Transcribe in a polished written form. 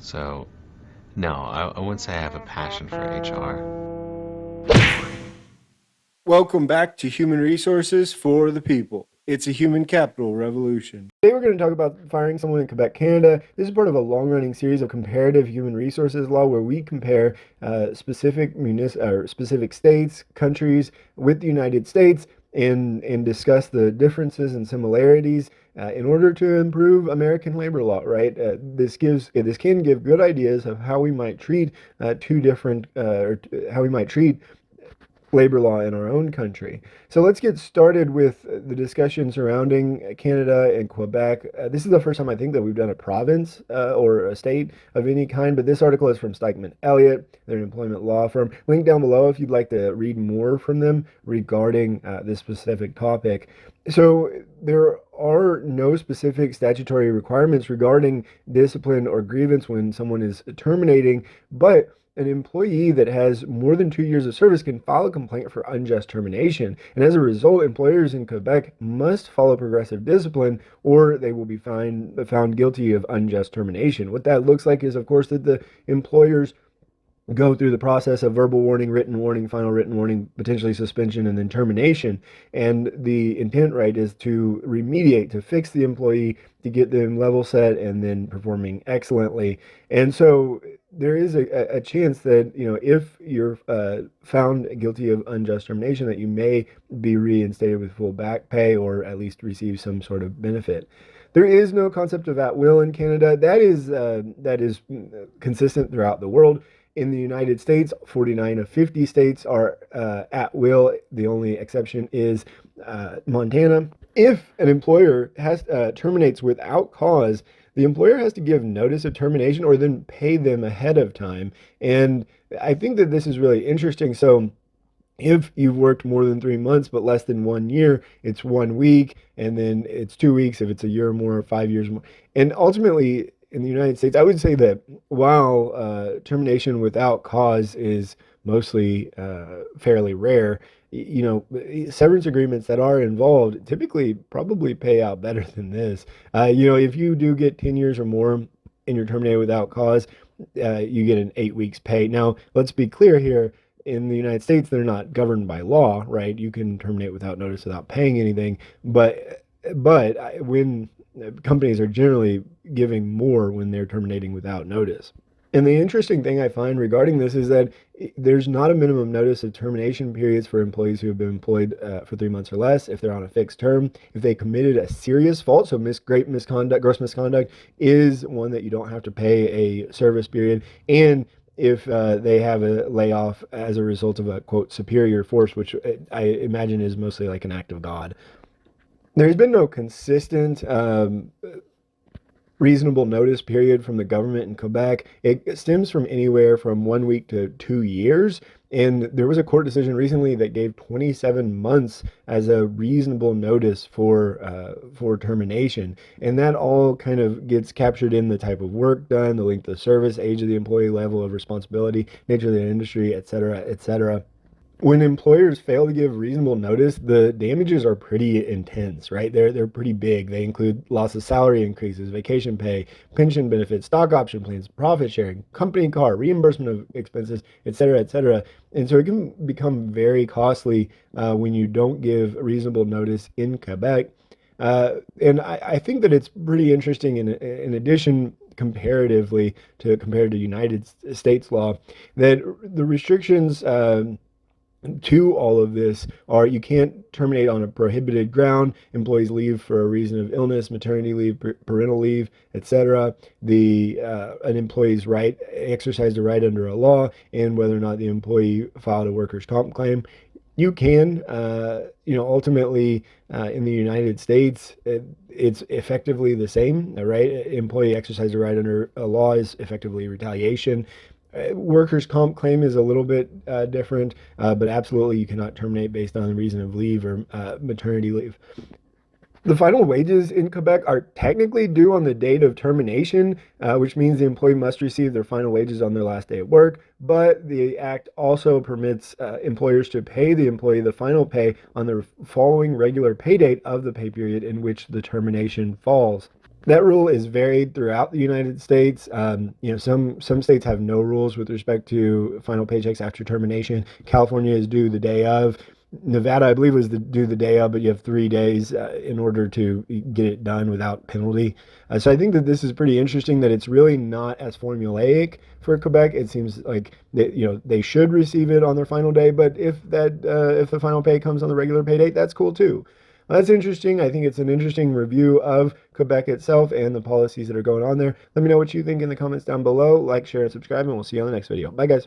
So, no, I wouldn't say I have a passion for HR. Welcome back to Human Resources for the People. It's a human capital revolution. Today we're going to talk about firing someone in Quebec, Canada. This is part of a long-running series of comparative human resources law where we compare specific states, countries with the United States and discuss the differences and similarities in order to improve American labor law, right? This can give good ideas of how we might treat how we might treat labor law in our own country. So let's get started with the discussion surrounding Canada and Quebec. This is the first time I think that we've done a province or a state of any kind, but this article is from Stikeman Elliott. They're an employment law firm. Link down below if you'd like to read more from them regarding this specific topic. So there are no specific statutory requirements regarding discipline or grievance when someone is terminating, but an employee that has more than 2 years of service can file a complaint for unjust termination. And as a result, employers in Quebec must follow progressive discipline or they will be found guilty of unjust termination. What that looks like is, of course, that the employers go through the process of verbal warning, final written warning, potentially suspension, and then termination. And the intent, right, is to remediate, to fix the employee, to get them level set and then performing excellently. And so there is a chance that, if you're found guilty of unjust termination, that you may be reinstated with full back pay or at least receive some sort of benefit. There is no concept of at will in Canada. That is consistent throughout the world. In the United States, 49 of 50 states are at will. The only exception is Montana. If an employer terminates without cause, the employer has to give notice of termination or then pay them ahead of time. And I think that this is really interesting. So if you've worked more than 3 months but less than 1 year, it's 1 week, and then it's 2 weeks if it's a year or more, or 5 years more. And ultimately, in the United States, I would say that while termination without cause is mostly fairly rare, severance agreements that are involved typically probably pay out better than this. If you do get 10 years or more and you're terminated without cause, you get an 8 weeks pay. Now, let's be clear here. In the United States, they're not governed by law, right? You can terminate without notice without paying anything, but when companies are generally giving more when they're terminating without notice. And the interesting thing I find regarding this is that there's not a minimum notice of termination periods for employees who have been employed for 3 months or less if they're on a fixed term. If they committed a serious fault, so gross misconduct is one that you don't have to pay a service period. And if they have a layoff as a result of a, quote, superior force, which I imagine is mostly like an act of God. There's been no consistent reasonable notice period from the government in Quebec. It stems from anywhere from 1 week to 2 years. And there was a court decision recently that gave 27 months as a reasonable notice for termination. And that all kind of gets captured in the type of work done, the length of service, age of the employee, level of responsibility, nature of the industry, et cetera, et cetera. When employers fail to give reasonable notice, the damages are pretty intense, right? They're pretty big. They include loss of salary increases, vacation pay, pension benefits, stock option plans, profit sharing, company car, reimbursement of expenses, et cetera, et cetera. And so it can become very costly when you don't give reasonable notice in Quebec. And I think that it's pretty interesting in addition compared to United States law, that the restrictions to all of this are you can't terminate on a prohibited ground. Employees leave for a reason of illness, maternity leave, parental leave, etc. The an employee's right exercised a right under a law, and whether or not the employee filed a workers' comp claim. You can, ultimately in the United States, it's effectively the same, right? Employee exercise a right under a law is effectively retaliation. Workers' comp claim is a little bit different, but absolutely you cannot terminate based on the reason of leave or maternity leave. The final wages in Quebec are technically due on the date of termination, which means the employee must receive their final wages on their last day of work. But the act also permits employers to pay the employee the final pay on the following regular pay date of the pay period in which the termination falls. That rule is varied throughout the United States. Some states have no rules with respect to final paychecks after termination. California is due the day of. Nevada, I believe, was due the day of, but you have 3 days in order to get it done without penalty. So I think that this is pretty interesting. That it's really not as formulaic for Quebec. It seems like they should receive it on their final day, but if the final pay comes on the regular pay date, that's cool too. Well, that's interesting. I think it's an interesting review of Quebec itself and the policies that are going on there. Let me know what you think in the comments down below. Like, share, and subscribe, and we'll see you on the next video. Bye, guys.